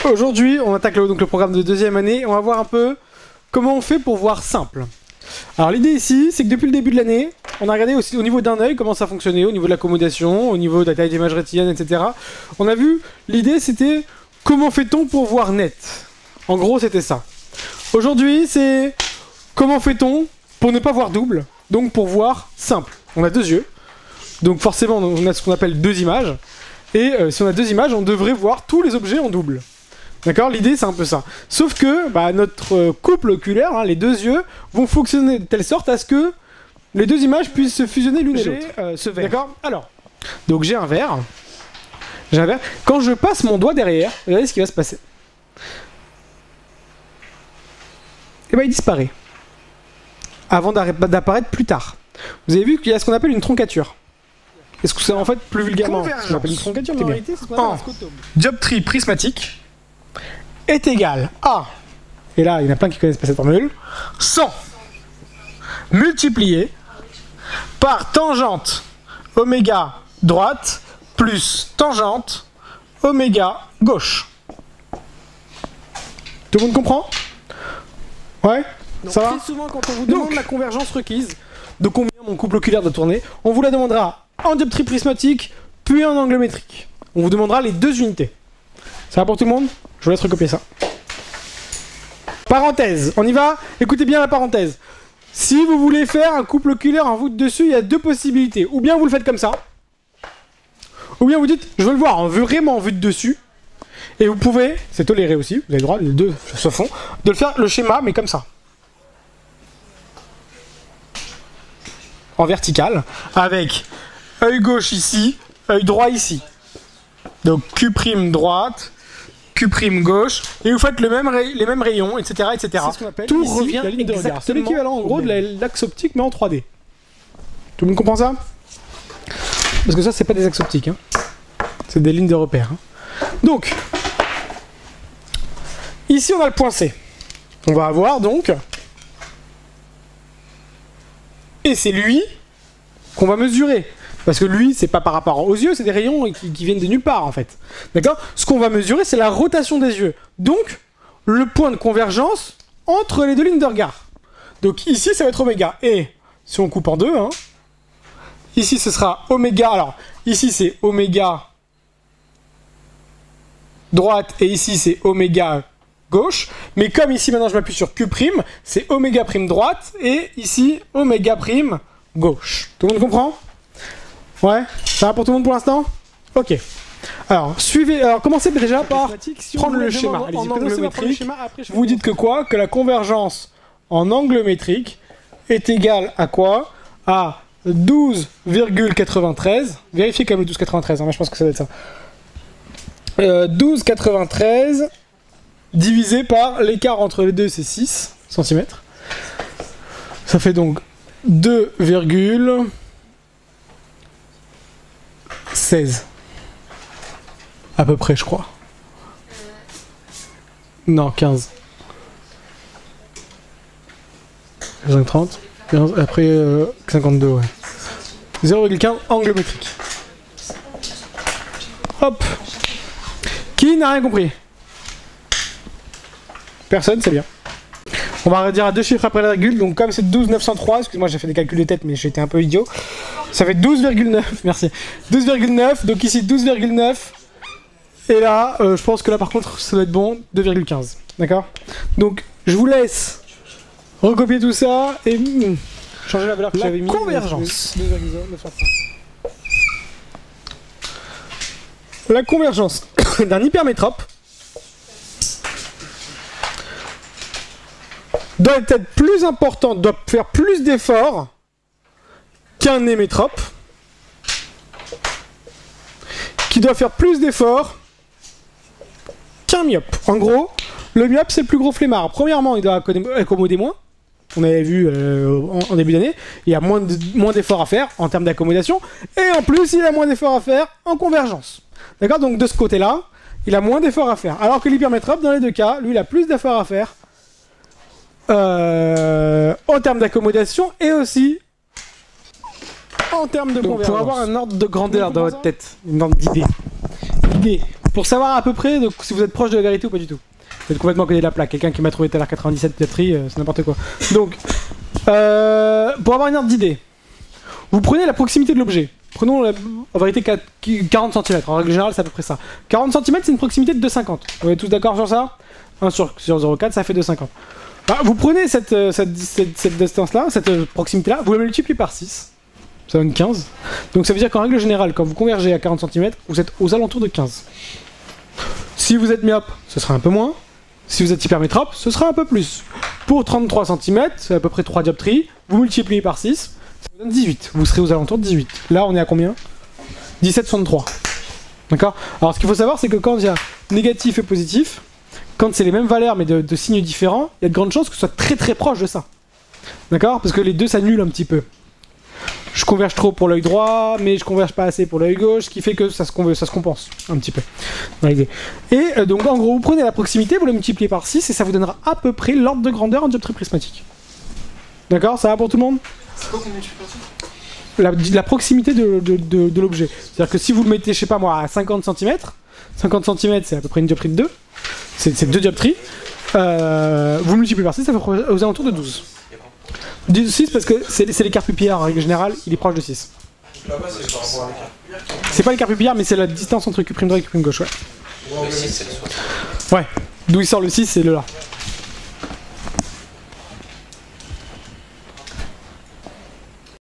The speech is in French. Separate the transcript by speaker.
Speaker 1: Aujourd'hui, on attaque donc le programme de deuxième année. On va voir un peu comment on fait pour voir simple. Alors l'idée ici, c'est que depuis le début de l'année, on a regardé aussi au niveau d'un œil comment ça fonctionnait, au niveau de l'accommodation, au niveau de la taille d'image rétinienne, etc. On a vu, l'idée c'était comment fait-on pour voir net. En gros, c'était ça. Aujourd'hui, c'est comment fait-on pour ne pas voir double, donc pour voir simple. On a deux yeux, donc forcément on a ce qu'on appelle deux images, et si on a deux images, on devrait voir tous les objets en double. D'accord? L'idée c'est un peu ça. Sauf que notre couple oculaire, hein, les deux yeux, vont fonctionner de telle sorte à ce que les deux images puissent se fusionner l'une et l'autre. Ce verre. D'accord? Alors, donc j'ai un verre. Quand je passe mon doigt derrière, regardez ce qui va se passer. Et il disparaît. Avant d'apparaître plus tard. Vous avez vu qu'il y a ce qu'on appelle une troncature. Est-ce que c'est en fait plus vulgairement ce qu'on appelle une troncature, mais en réalité c'est ce qu'on appelle un scotome. Dioptrie prismatique est égal à, et là il y en a plein qui connaissent pas cette formule, 100 multiplié par tangente oméga droite plus tangente oméga gauche. Tout le monde comprend? Ouais? Donc, ça va? Très souvent quand on vous demande la convergence requise, de combien mon couple oculaire doit tourner, on vous la demandera en dioptrie prismatique puis en angle métrique. On vous demandera les deux unités. Ça va pour tout le monde? Je vous laisse recopier ça. Parenthèse, on y va? Écoutez bien la parenthèse. Si vous voulez faire un couple oculaire en voûte dessus, il y a deux possibilités. Ou bien vous le faites comme ça, ou bien vous dites, je veux le voir vraiment en vue de dessus. Et vous pouvez, c'est toléré aussi, vous avez le droit, les deux se font, de le faire le schéma, mais comme ça. En vertical, avec œil gauche ici, œil droit ici. Donc Q' droite, Q' gauche, et vous faites les mêmes rayons, etc. etc. C'est ce qu'on appelle tout ici, revient exactement. C'est l'équivalent en gros de l'axe optique, mais en 3D. Tout le monde comprend ça? Parce que ça, c'est pas des axes optiques, hein. C'est des lignes de repère. Hein. Donc, ici on a le point C. On va avoir donc, et c'est lui qu'on va mesurer. Parce que lui, c'est pas par rapport aux yeux, c'est des rayons qui viennent de nulle part en fait. D'accord? Ce qu'on va mesurer, c'est la rotation des yeux. Donc, le point de convergence entre les deux lignes de regard. Donc ici, ça va être oméga. Et si on coupe en deux, hein, ici ce sera oméga. Alors, ici c'est oméga droite et ici c'est oméga gauche. Mais comme ici maintenant je m'appuie sur Q', c'est oméga prime droite et ici oméga prime gauche. Tout le monde comprend? Ouais, ça va pour tout le monde pour l'instant? Ok. Alors, commencez déjà par prendre le schéma. En angle métrique. Vous dites que quoi? Que la convergence en angle métrique est égale à quoi? À 12,93. Vérifiez quand même 12,93, hein, mais je pense que ça doit être ça. 12,93 divisé par l'écart entre les deux, c'est 6 cm. Ça fait donc 2,16 à peu près, je crois. Non, 15. 30, 15, après 52, ouais. 0,15 angle métrique. Hop. Qui n'a rien compris? Personne, c'est bien. On va redire à deux chiffres après la virgule, donc comme c'est 12,903, excuse-moi j'ai fait des calculs de tête mais j'étais un peu idiot. Ça fait 12,9, merci. 12,9, donc ici 12,9. Et là, je pense que là par contre ça doit être bon, 2,15. D'accord? Donc je vous laisse recopier tout ça et changer la valeur que j'avais mis. Convergence. La convergence d'un hypermétrope doit être plus importante, doit faire plus d'efforts qu'un hémétrope, qui doit faire plus d'efforts qu'un myope. En gros, le myope c'est le plus gros flemmard. Premièrement, il doit accommoder moins. On avait vu en début d'année, il y a moins d'efforts à faire en termes d'accommodation, et en plus il a moins d'efforts à faire en convergence. D'accord? Donc de ce côté-là, il a moins d'efforts à faire. Alors que l'hypermétrope, dans les deux cas, lui il a plus d'efforts à faire en termes d'accommodation et aussi en termes de convergence. Pour avoir un ordre de grandeur dans votre tête, une ordre d'idée. L'idée, pour savoir à peu près si vous êtes proche de la vérité ou pas du tout. Vous êtes complètement à côté de la plaque. Quelqu'un qui m'a trouvé tout à l'heure 97 dioptries, c'est n'importe quoi. Donc, pour avoir une ordre d'idée, vous prenez la proximité de l'objet. Prenons en vérité 40 cm. En règle générale, c'est à peu près ça. 40 cm, c'est une proximité de 2,50. On est tous d'accord sur ça? 1 sur 0,4, ça fait 2,50. Vous prenez cette distance-là, cette proximité-là, vous la multipliez par 6. Ça donne 15. Donc ça veut dire qu'en règle générale, quand vous convergez à 40 cm, vous êtes aux alentours de 15. Si vous êtes myope, ce sera un peu moins. Si vous êtes hypermétrope, ce sera un peu plus. Pour 33 cm, c'est à peu près 3 dioptries, vous multipliez par 6, ça vous donne 18. Vous serez aux alentours de 18. Là, on est à combien? 17,63. D'accord? Alors, ce qu'il faut savoir, c'est que quand il y a négatif et positif, quand c'est les mêmes valeurs mais de signes différents, il y a de grandes chances que ce soit très très proche de ça. D'accord? Parce que les deux s'annulent un petit peu. Je converge trop pour l'œil droit, mais je converge pas assez pour l'œil gauche, ce qui fait que ça se compense un petit peu dans l'idée. Et donc en gros, vous prenez la proximité, vous la multipliez par 6 et ça vous donnera à peu près l'ordre de grandeur en dioptrie prismatique. D'accord? Ça va pour tout le monde?
Speaker 2: C'est quoi qu'on multiplie
Speaker 1: la proximité de l'objet. C'est-à-dire que si vous le mettez, je sais pas moi, à 50 cm, 50 cm c'est à peu près une dioptrie de 2, c'est 2 dioptries, vous multipliez par 6, ça fait aux alentours de 12. 6 parce que c'est l'écart pupillaire en règle générale, il est proche de 6.
Speaker 2: Là-bas, c'est par rapport à l'écart.
Speaker 1: C'est pas l'écart pupillaire, mais c'est la distance entre Q' droit et Q' gauche, ouais.
Speaker 3: Le 6, c'est le 60.
Speaker 1: Ouais, d'où il sort le 6, c'est le là.